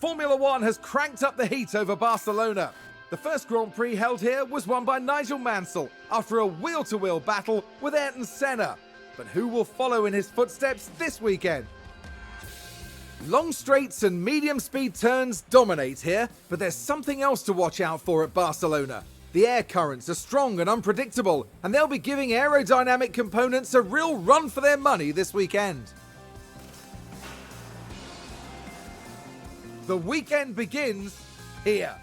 Formula One has cranked up the heat over Barcelona. The first Grand Prix held here was won by Nigel Mansell after a wheel-to-wheel battle with Ayrton Senna. But who will follow in his footsteps this weekend? Long straights and medium-speed turns dominate here, but there's something else to watch out for at Barcelona. The air currents are strong and unpredictable, and they'll be giving aerodynamic components a real run for their money this weekend. The weekend begins here.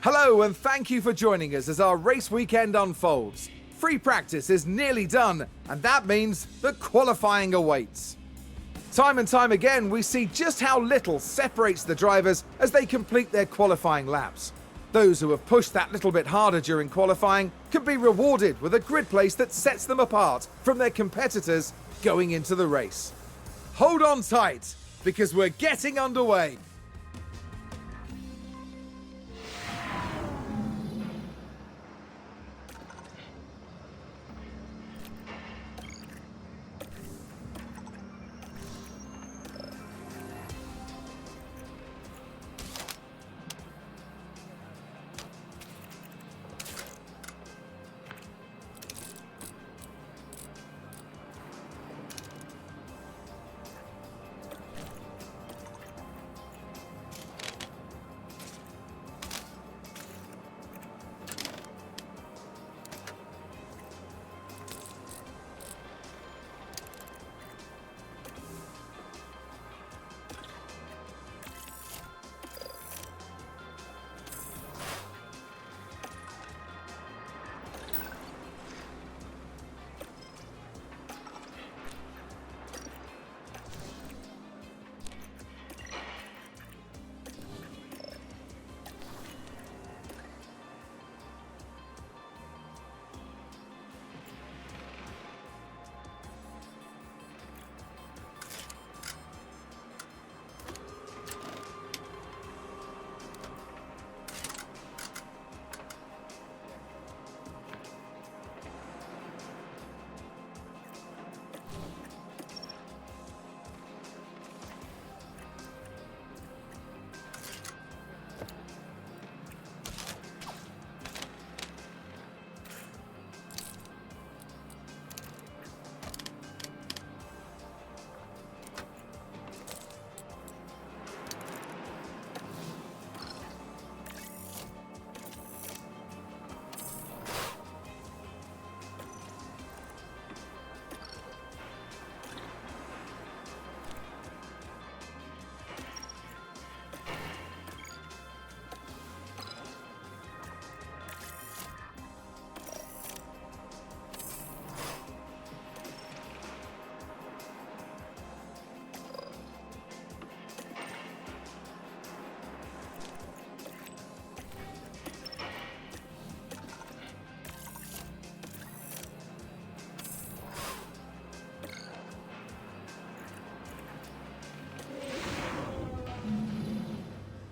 Hello and thank you for joining us as our race weekend unfolds. Free practice is nearly done, and that means that qualifying awaits. Time and time again, we see just how little separates the drivers as they complete their qualifying laps. Those who have pushed that little bit harder during qualifying can be rewarded with a grid place that sets them apart from their competitors going into the race. Hold on tight, because we're getting underway.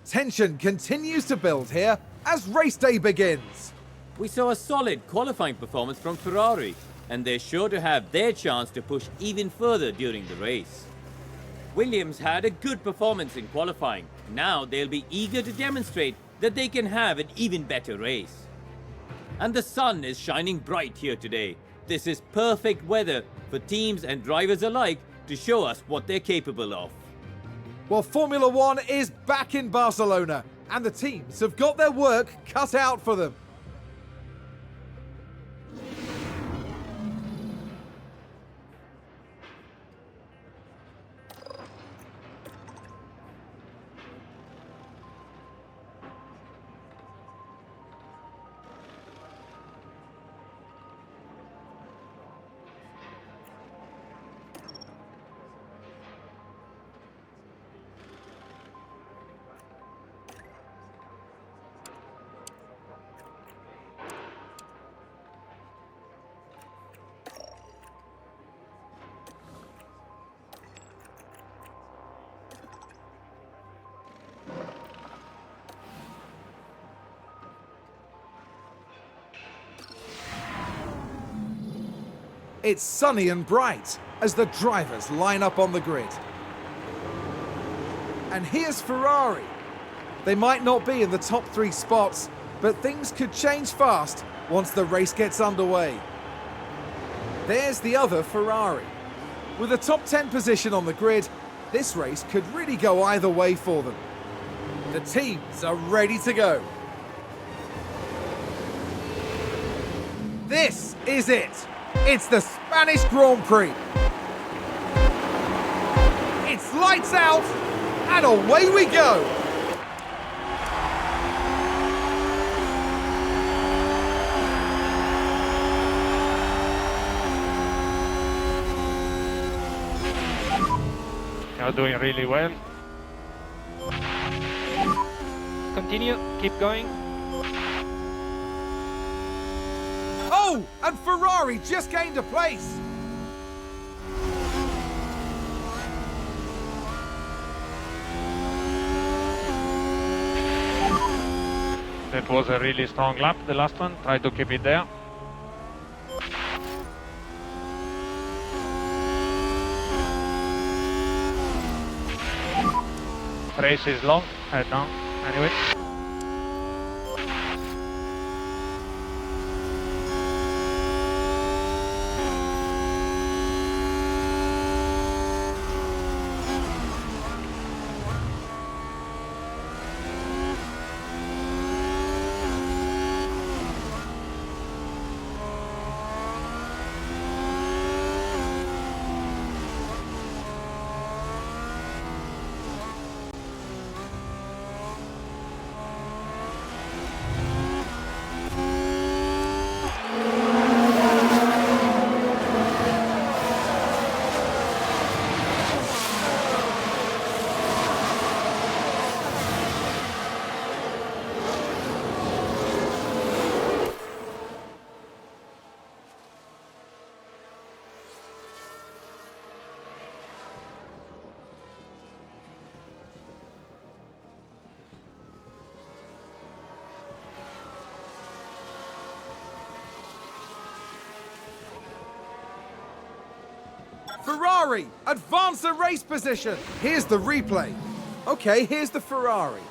Tension continues to build here as race day begins. We saw a solid qualifying performance from Ferrari, and they're sure to have their chance to push even further during the race. Williams had a good performance in qualifying. Now they'll be eager to demonstrate that they can have an even better race. And the sun is shining bright here today. This is perfect weather for teams and drivers alike to show us what they're capable of. Well, Formula One is back in Barcelona, and the teams have got their work cut out for them. It's sunny and bright as the drivers line up on the grid. And here's Ferrari. They might not be in the top 3 spots, but things could change fast once the race gets underway. There's the other Ferrari. With a top 10 position on the grid, this race could really go either way for them. The teams are ready to go. This is it. It's the Spanish Grand Prix. It's lights out, and away we go. You're doing really well. Continue, keep going. Oh, and Ferrari just gained a place. That was a really strong lap, the last one. Try to keep it there. Race is long, head down, anyway. Ferrari, advance the race position. Here's the replay. Okay, here's the Ferrari.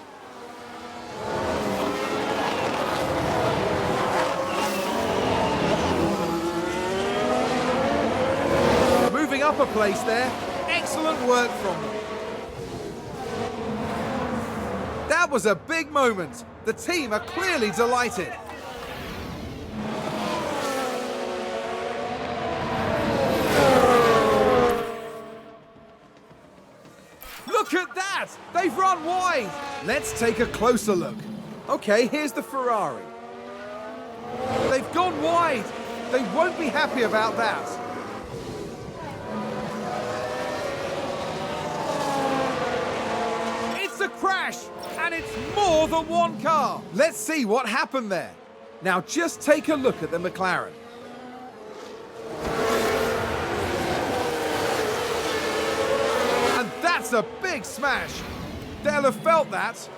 Moving up a place there. Excellent work from them. That was a big moment. The team are clearly delighted. Look at that! They've run wide! Let's take a closer look. Okay, here's the Ferrari. They've gone wide. They won't be happy about that. It's a crash, and it's more than one car. Let's see what happened there. Now just take a look at the McLaren. And that's a big smash. They'll have felt that.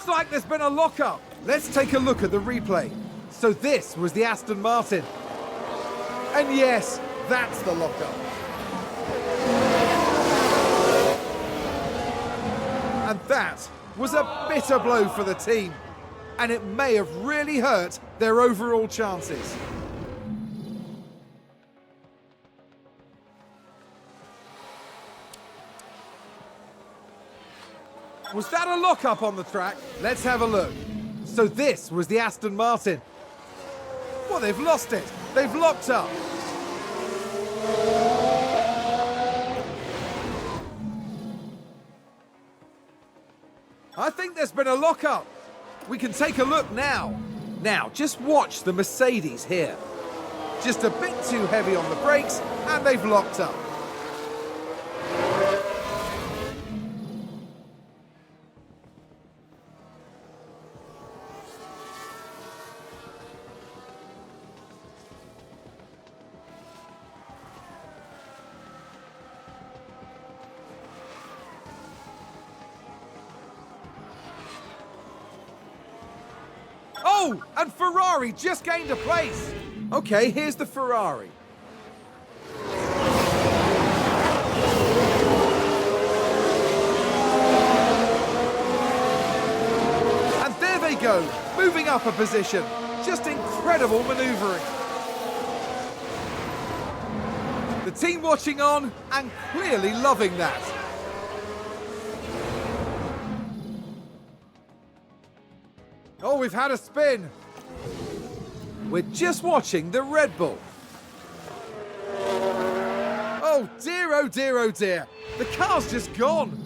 Looks like there's been a lockup. Let's take a look at the replay. So this was the Aston Martin. And yes, that's the lockup. And that was a bitter blow for the team. And it may have really hurt their overall chances. Was that a lockup on the track? Let's have a look. So this was the Aston Martin. Well, they've lost it. They've locked up. I think there's been a lockup. We can take a look now. Now, just watch the Mercedes here. Just a bit too heavy on the brakes, and they've locked up. Oh, and Ferrari just gained a place. Okay, here's the Ferrari. And there they go, moving up a position. Just incredible manoeuvring. The team watching on and clearly loving that. Oh, we've had a spin. We're just watching the Red Bull. Oh dear, oh dear, oh dear. The car's just gone.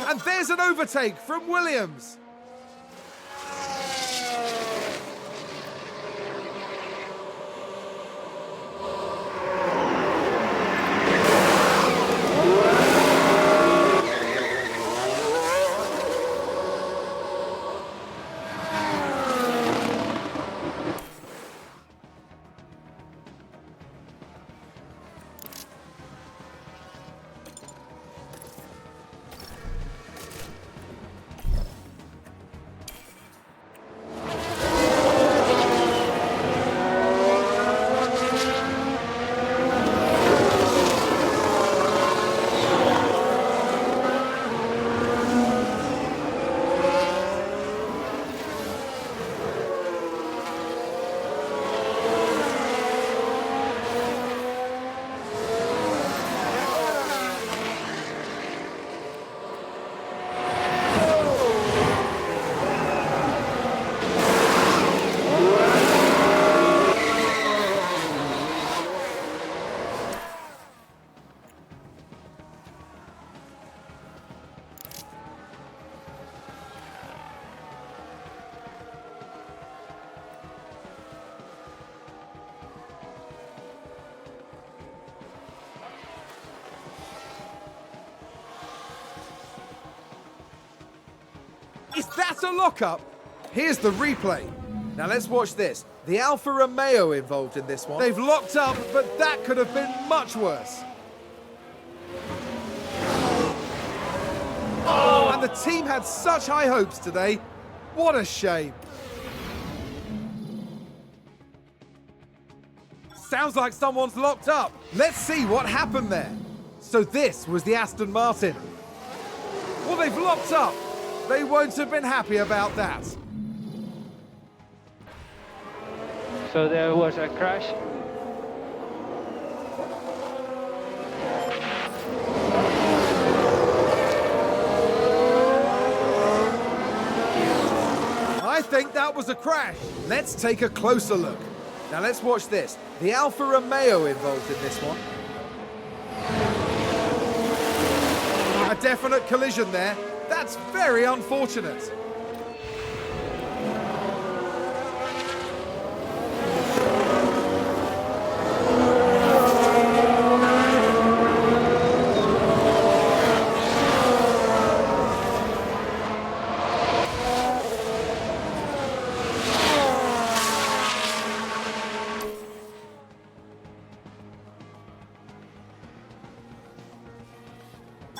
And there's an overtake from Williams. Is that a lockup? Here's the replay. Now let's watch this. The Alfa Romeo involved in this one. They've locked up, but that could have been much worse. Oh, and the team had such high hopes today. What a shame. Sounds like someone's locked up. Let's see what happened there. So this was the Aston Martin. Well, they've locked up. They won't have been happy about that. So there was a crash. think that was a crash. Let's take a closer look. Now let's watch this. The Alfa Romeo involved in this one. A definite collision there. That's very unfortunate.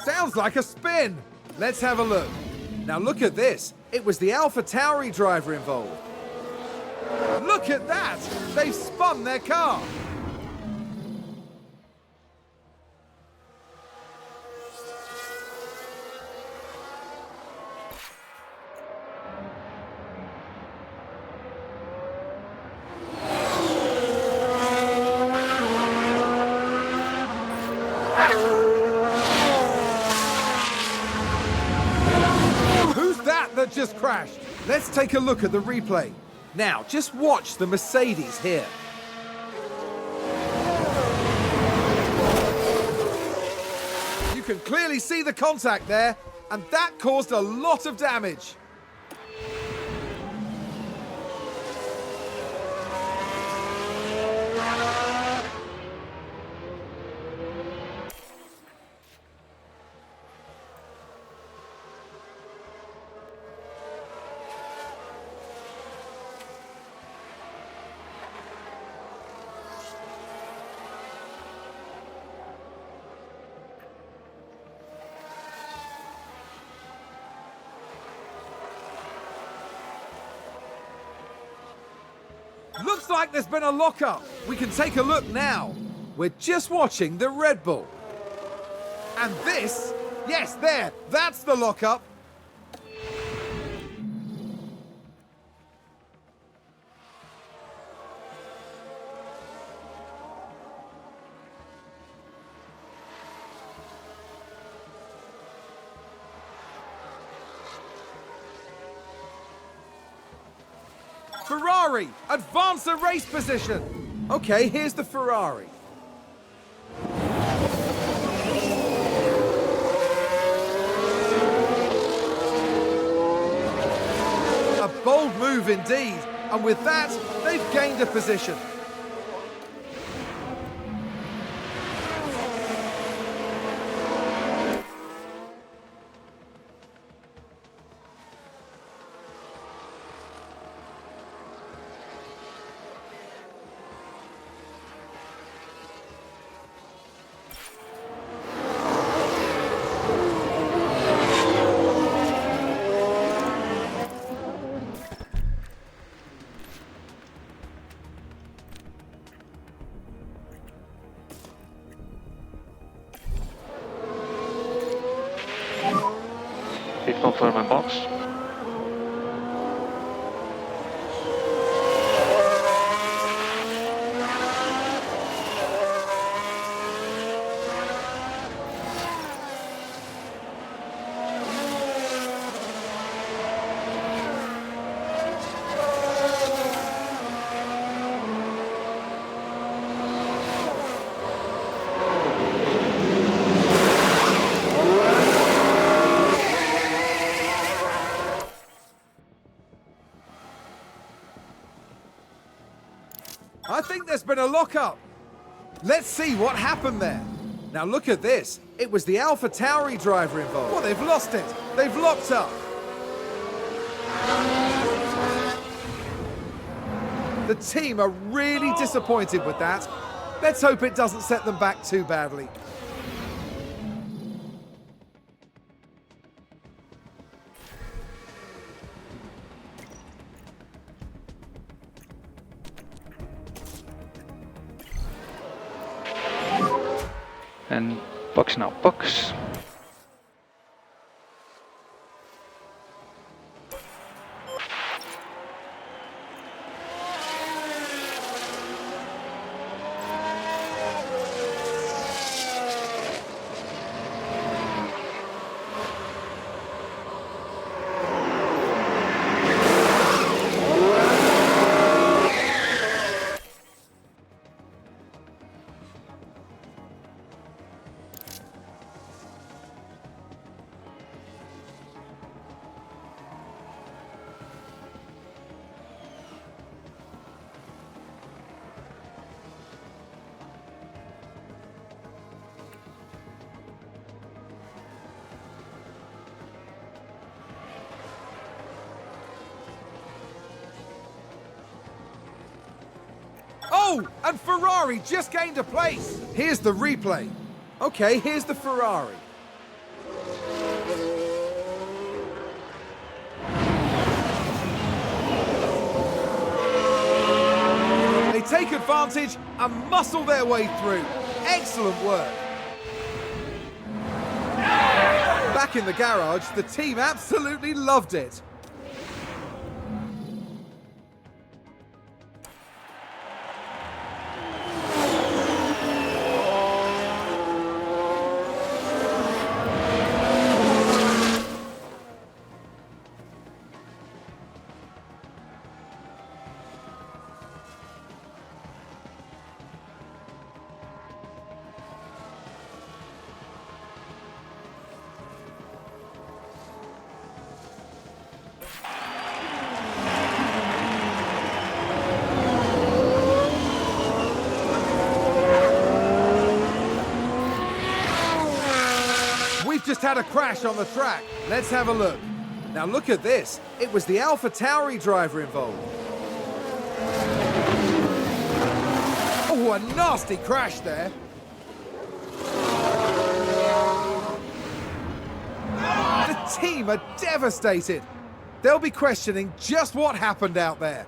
Sounds like a spin. Let's have a look. Now look at this. It was the Alpha Tauri driver involved. Look at that. They've spun their car. That just crashed. Let's take a look at the replay. Now, just watch the Mercedes here. You can clearly see the contact there, and that caused a lot of damage. Looks like there's been a lockup. We can take a look now. We're just watching the Red Bull. And this, yes, there, that's the lockup. Ferrari, advance the race position. Okay, here's the Ferrari. A bold move indeed, and with that, they've gained a position. Pit confirm box. I think there's been a lockup. Let's see what happened there. Now look at this. It was the Alpha Tauri driver involved. Well, they've lost it. They've locked up. The team are really disappointed with that. Let's hope it doesn't set them back too badly. And box now, box. Oh, and Ferrari just gained a place. Here's the replay. Okay, here's the Ferrari. They take advantage and muscle their way through. Excellent work. Back in the garage, the team absolutely loved it. We've just had a crash on the track. Let's have a look. Now look at this. It was the AlphaTauri driver involved. Oh, a nasty crash there. The team are devastated. They'll be questioning just what happened out there.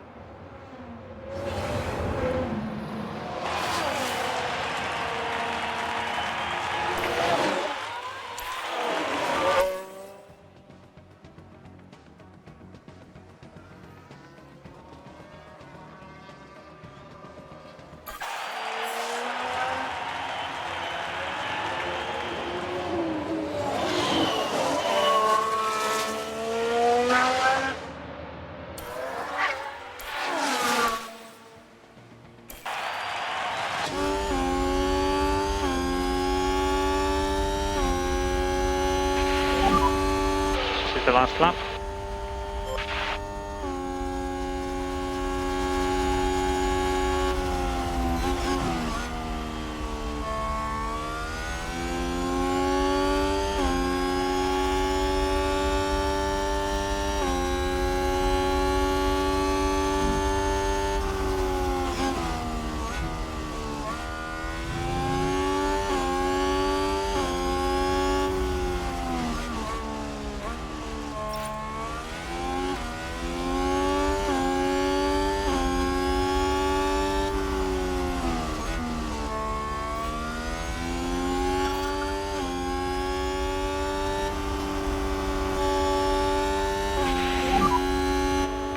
This is the last lap.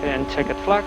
And checkered flag.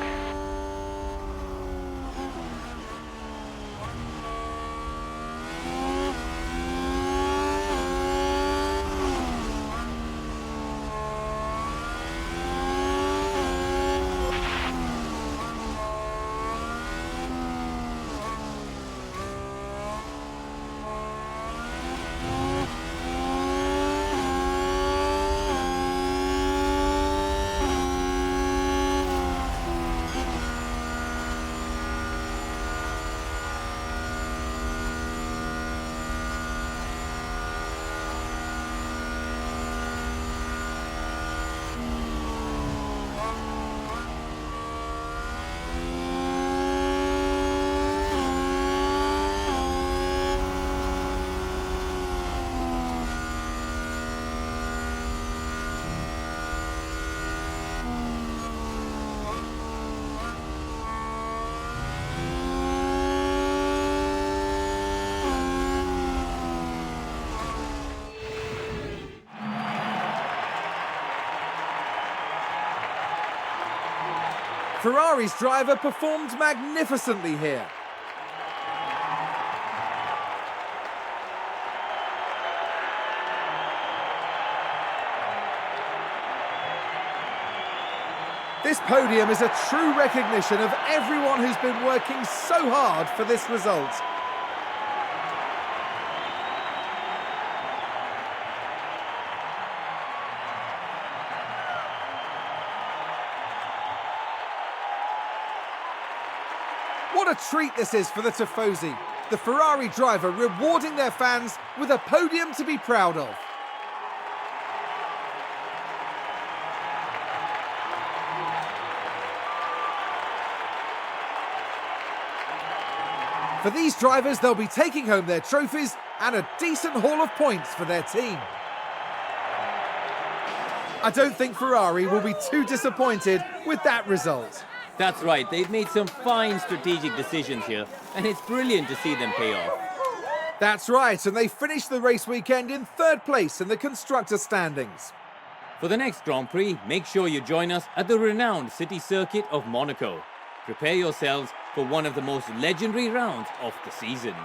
Ferrari's driver performed magnificently here. This podium is a true recognition of everyone who's been working so hard for this result. What a treat this is for the Tifosi. The Ferrari driver rewarding their fans with a podium to be proud of. For these drivers, they'll be taking home their trophies and a decent haul of points for their team. I don't think Ferrari will be too disappointed with that result. That's right, they've made some fine strategic decisions here, and it's brilliant to see them pay off. That's right, and they finished the race weekend in third place in the constructor standings. For the next Grand Prix, make sure you join us at the renowned city circuit of Monaco. Prepare yourselves for one of the most legendary rounds of the season.